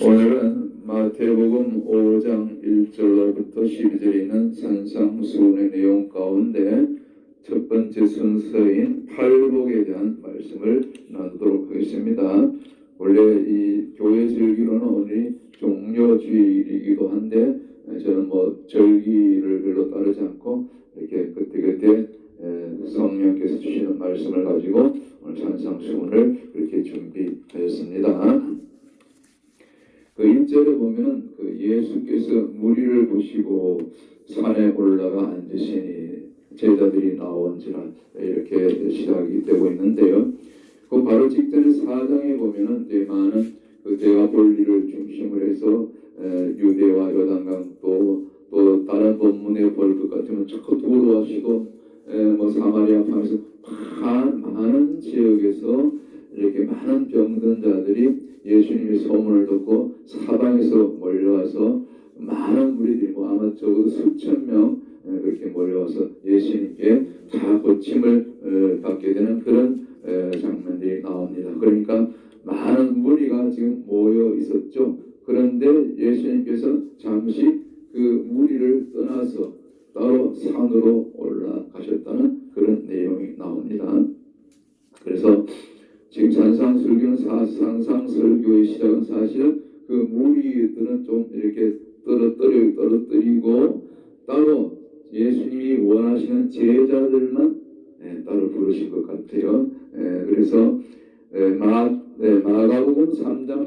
오늘은 마태복음 5장 1절로부터 12절에 있는 산상수훈의 내용 가운데 첫 번째 순서인 팔복에 대한 말씀을 나누도록 하겠습니다. 원래 이 교회 절기로는 오늘이 종료주일이기도 한데 저는 절기를 별로 따르지 않고 이렇게 그때그때 성령께서 주시는 말씀을 가지고 오늘 산상수훈을 그렇게 준비하였습니다. 그 1절에 보면은 그 예수께서 무리를 보시고 산에 올라가 앉으시니 제자들이 나온지라 이렇게 시작이 되고 있는데요. 그 바로 직전에 4장에 보면은 많은 그 대화 본리를 중심으로 해서 유대와 요단강 또 다른 본문에 볼 것 같으면 자꾸 두로하시고 사마리아 방에서 많은 지역에서 이렇게 많은 병든 자들이 예수님의 소문을 듣고 사방에서 몰려와서 많은 무리들이 아마 적어도 수천 명 그렇게 몰려와서 예수님께 다 고침을 받게 되는 그런 장면들이 나옵니다. 그러니까 많은 무리가 지금 모여 있었죠. 그런데 예수님께서 잠시 그 무리를 떠나서 따로 산으로 올라가셨다는 그런 내용이 나옵니다. 그래서 지금 산상설교의 시작은 사실은 그 무리들은 좀 이렇게 떨어뜨리고 따로 예수님이 원하시는 제자들만 따로 부르신 것 같아요. 그래서 마가복음 3장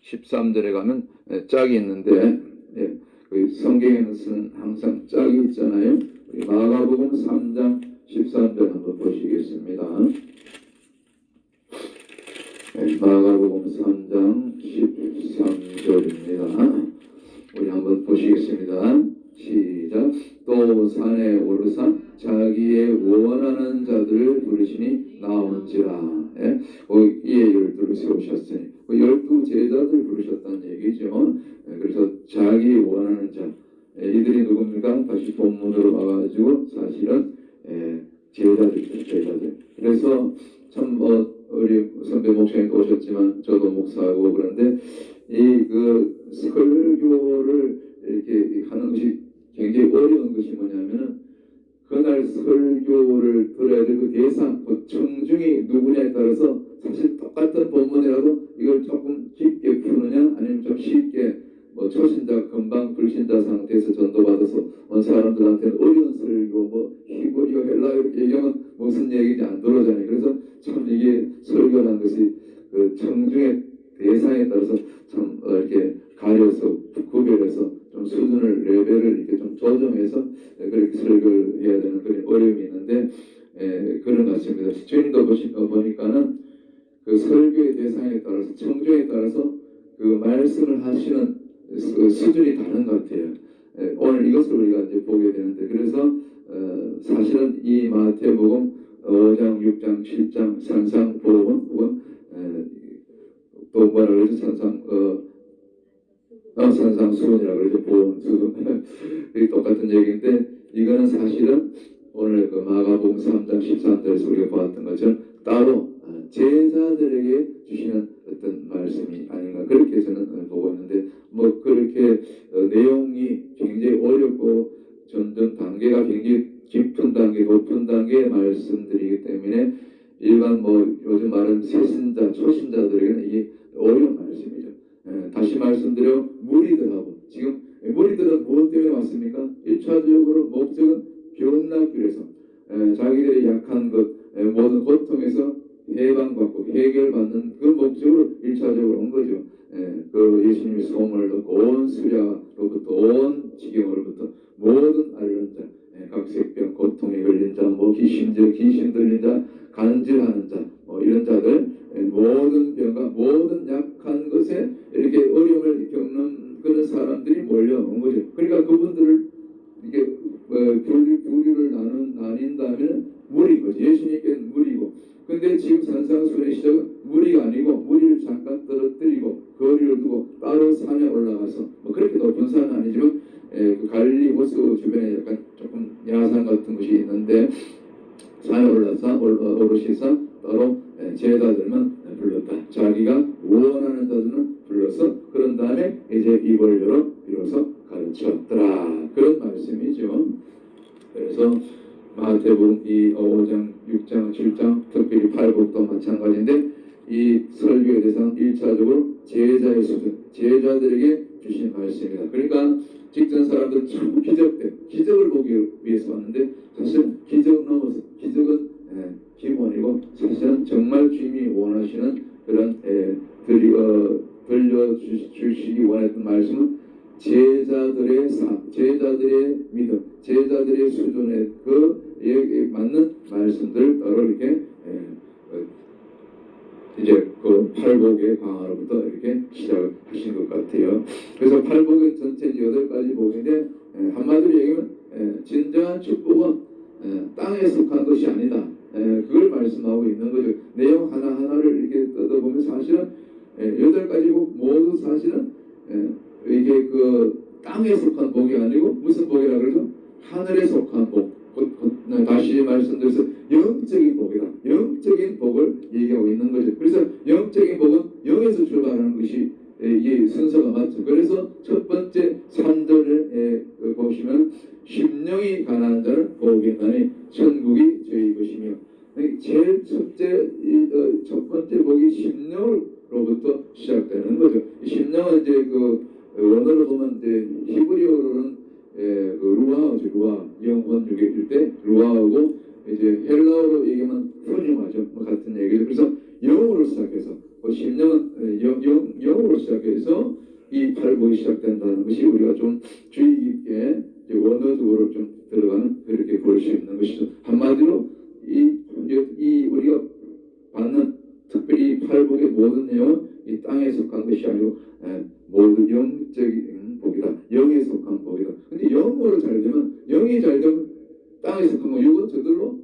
13절에 가면 짝이 있는데 그 성경에는 항상 짝이 있잖아요. 마가복음 3장 13절 한번 보시겠습니다. 마가복음 3장 13절입니다. 우리 한번 보시겠습니다. 시작. 또 산에 오르사 자기의 원하는 자들을 부르시니 나온지라. 이에 12을 세우셨으니 12 제자들 부르셨다는 얘기죠. 그래서 자기 원하는 자 이들이 누굽니까? 다시 본문으로 와가지고 사실은 제자들. 그래서 참 우리 선배 목사님도 오셨지만 저도 목사하고 그런데 그 설교를 이렇게 하는 것이 굉장히 어려운 것이 뭐냐면은 그날 설교를 들어야 될 그 대상, 그 청중이 누구냐에 따라서 사실 똑같은 본문이라도 이걸 조금 깊게 푸느냐 아니면 좀 쉽게 초신자 금방 불신자 상태에서 전도받아서 온 사람들한테는 어려운 설교 히브리어 헬라 이렇게 얘기하면 무슨 얘기인지 안 들어오잖아요. 그래서 참 이게 설교라는 것이 그 청중의 대상에 따라서 참 이렇게 가려서 구별해서 좀 수준을 레벨을 이렇게 좀 조정해서 그렇게 설교를 해야 되는 그런 어려움이 있는데 그런 것 같습니다. 주님도 보니까는 그 설교의 대상에 따라서 청중에 따라서 그 말씀을 하시는 그 수준이 다른 것 같아요. 오늘 이것을 우리가 이제 보게 되는데 그래서 사실은 이 마태복음 5장, 6장, 7장 산상보험 혹은 또 뭐라 그러죠? 산상수훈이라고 그러죠. 보험수훈 이게 똑같은 얘기인데 이거는 사실은 오늘 그 마가복음 3장 13절에서 우리가 보았던 것처럼 따로 제자들에게 주시는 어떤 말씀이 아닌가 그렇게 저는 보고 있는데 그렇게 내용이 굉장히 어렵고 점점 단계가 굉장히 깊은 단계, 높은 단계의 말씀들이기 때문에 일반 요즘 말하는 새신자, 초신자들에게는 이게 어려운 말씀이죠. 다시 말씀드려 무리들하고 지금 무리들은 무엇 때문에 왔습니까? 1차적으로 목적은 병 낫기 위해서 자기들의 약한 것, 모든 고통에서 해방받고 해결받는 그 목적으로 1차적으로 온 거죠. 그 예수님의 소문을 듣고 온 수야로부터 온 지경으로부터 모든 앓는 자, 각색병, 고통에 걸린 자, 귀신 들린 자, 간질하는 자, 이런 자들 모든 병과 모든 약한 것에 이렇게 어려움을 겪는 그런 사람들이 몰려온 거죠. 그러니까 그분들을 이게 부류를 나뉜다면 무리고 예수님께는 무리고 근데 지금 산상수훈의 시작은 무리가 아니고 무리를 잠깐 떨어뜨리고 거리를 두고 따로 산에 올라가서 그렇게 높은 산은 아니지만 그 갈릴리 호수 주변에 약간 조금 야산 같은 곳이 있는데 산에 오르시사 따로 제자들만 불렀다. 자기가 원하는 자들은 불러서 그 이제 입을 열어 비로소 가르쳤더라. 그런 말씀이죠. 그래서 마태복음 이 5장, 6장, 7장, 특별히 8복도 마찬가지인데 이 설교의 대상 1차적으로 제자의 수준, 제자들에게 주신 말씀입니다. 그러니까 직전 사람들은 참 기적을 보기 위해서 왔는데 사실 기적 넘어서 기적은 기본이고 사실은 정말 주님이 원하시는 그런 들려주시기 원했던 말씀은 제자들의 삶, 제자들의 믿음, 제자들의 수준에 그에 맞는 말씀들 따로 이렇게 이제 그 팔복의 강화로부터 이렇게 시작을 하신 것 같아요. 그래서 팔복은 전체 8가지 복인데 한마디로 얘기하면 진정한 축복은 땅에 속한 것이 아니다. 그걸 말씀하고 있는 거죠. 내용 하나하나를 이렇게 뜯어보면 사실은 8가지 복 모두 사실은 이게 그 땅에 속한 복이 아니고 무슨 복이라 그러죠? 하늘에 속한 복. 다시 말씀드려서 영적인 복이다. 영적인 복을 얘기하고 있는 거죠. 그래서 영적인 복은 영에서 출발하는 것이 이 순서가 맞죠. 그래서 첫 번째 3절에 보시면 심령이 가난한 자는 복이 있나니 천국이 저희 것이며 제일 첫 번째 복이 심령으로부터 시작되는 거죠. 심령은 이제 그 원어로 보면 이제 히브리어로는 루아죠. 루아 영혼 유괴일 때 루아하고 이제 헬라어로 얘기하면 후니마죠. 뭐 같은 얘기죠. 그래서 영으로 시작해서 그 심령은 영으로 시작해서 이 팔복이 시작된다는 것이 우리가 좀 주의 깊게 원어적으로 좀 들어가는 그렇게 볼 수 있는 것이죠. 한마디로 이 우리가 받는 특별히 이 팔복의 모든 내용은 이 땅에 속한 것이 아니고 모두 영적인 복이다. 영에 속한 복이다. 근데 영으로 잘 되면 영이 잘 되면 땅에 속한 거 육은 저절로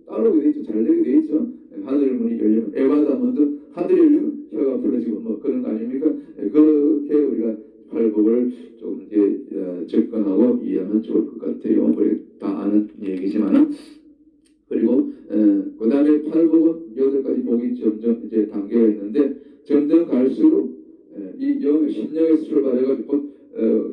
따르게 돼 있죠. 잘 되게 돼 있죠. 하늘 문이 열리면 에바다 먼저 하늘이 열리면 혀가 부러지고 뭐 그런 거 아닙니까? 그렇게 우리가 팔복을 좀 이제 접근하고 이해하면 좋을 것 같아요. 우리 다 아는 얘기지만은 그리고 그 다음에 팔복은 8가지 복이 점점 이제 단계가 있는데 점점 갈수록 이 심령에서 출발해가지고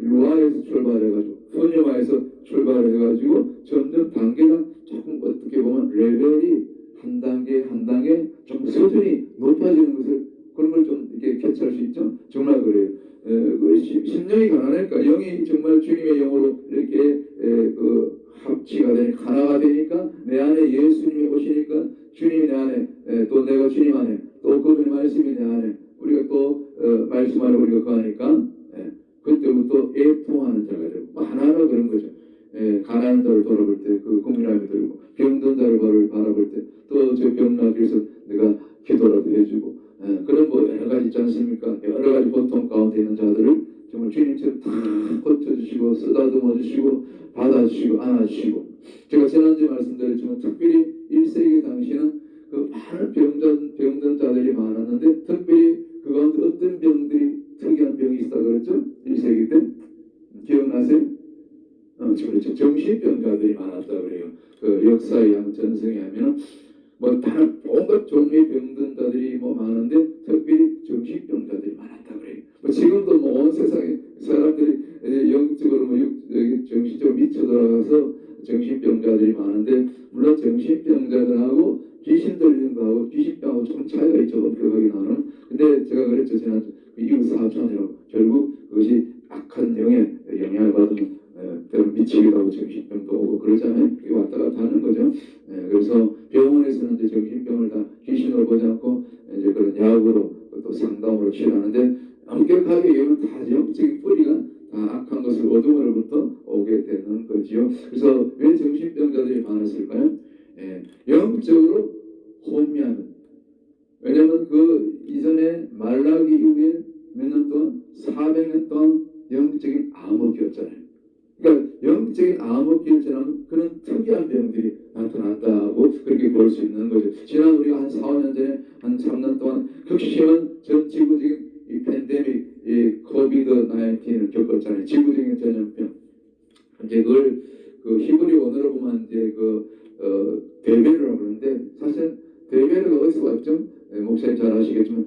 루아에서 출발해가지고 소녀마에서 출발해가지고 점점 단계가 조금 어떻게 보면 레벨이 한 단계 한 단계 좀 수준이 높아지는 것을 그런 걸 좀 이렇게 캐치할 수 있죠. 정말 그래요. 그 심령이 가난하니까 영이 정말 주님의 영으로 이렇게 합치가 되니까 하나가 되니까 내 안에 예수님이 오시니까 주님이 내 안에 또 내가 주님 안에 또 그분의 말씀이 내 안에 우리가 또 말씀 안에 우리가 거하니까 그때부터 애통하는 자가 되고 하나하나 그런 거죠. 가난한 자를 돌아볼 때 그 국민함이 들고 병든 자를 바라볼 때 또 저 병나기 위해서 내가 기도라도 해주고 그런 뭐 여러 가지 있지 않습니까? 여러 가지 고통 가운데 있는 자들을 정말 주님처럼 다 고쳐주시고 쓰다듬어 주시고 받아주시고 안아주시고 제가 지난주에 말씀드렸지만 특별히 1세기 당시는 그 많은 병든 자들이 많았는데 특별히 그 가운데 어떤 병들이 특이한 병이 있다 그랬죠? 1세기 때 기억나세요? 그렇죠. 정신병자들이 많았다 그래요. 그 역사의 양 전승에 하면은 뭐 다른 온갖 종류의 병든 자들이 뭐 많은데 특별히 정신병자들이 많았다 그래요. 뭐 지금도 뭐 온 세상에 사람들이 영적으로 뭐 정신적으로 미쳐 들어가서 정신병자들이 많은데 물론 정신병자들하고 귀신 들리는 거하고 귀신병하고 조금 차이가 있죠. 엄격하게 나는. 근데 제가 그랬죠. 지난주 이웃 사촌이라고 결국 그것이 악한 영에 영향을 받으면 때로 미치기도 하고 정신병도 오고 그러잖아요. 그게 왔다 갔다 하는 거죠. 그래서 병원에서는 이제 정신병을 다 귀신으로 보지 않고 이제 그런 약으로 또 상담으로 치료하는데 엄격하게 얘기하면 다 영적인 뿌리가 다 악한 것을 어둠으로부터 오게 되는 거지요. 그래서 왜 정신병자들이 많았을까요? 영적으로 혼미하는. 왜냐하면 그 이전에 말라기 이후에 몇 년 동안 400년 동안 영적인 암흑기였잖아요. 그러니까 영적인 암흑기를 지나면 그런 특이한 병들이 나타난다고 그렇게 볼 수 있는 거죠. 지난 우리가 한 4, 5년 전에 한 3년 동안 극심한 전 지구적인 이 팬데믹, 이 코비드-19을 겪었잖아요. 지구적인 전염병. 이제 그걸 그 히브리 원어로 보면 이제 데베르라고 그러는데 사실 데베르가 어디서 왔죠? 목사님 잘 아시겠지만